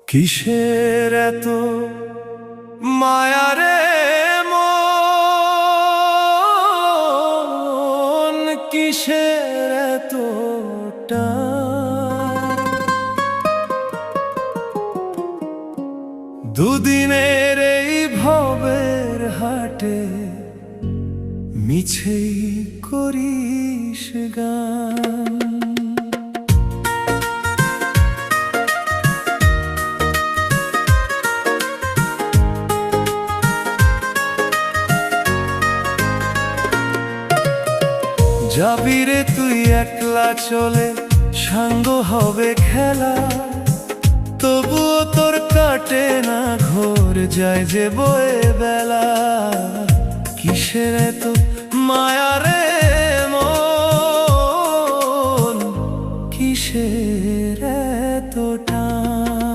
কিসের এত মায়ারে মন, কিসের এত টান? দুদিনের এই ভবের হাটে মিছেই করিস গান। যাবি রে তুই একলা চলে, সাঙ্গ হবে খেলা, তবুও তোর কাটে না ঘোর, যায় যে বয়ে বেলা। কিসের এত মায়া রে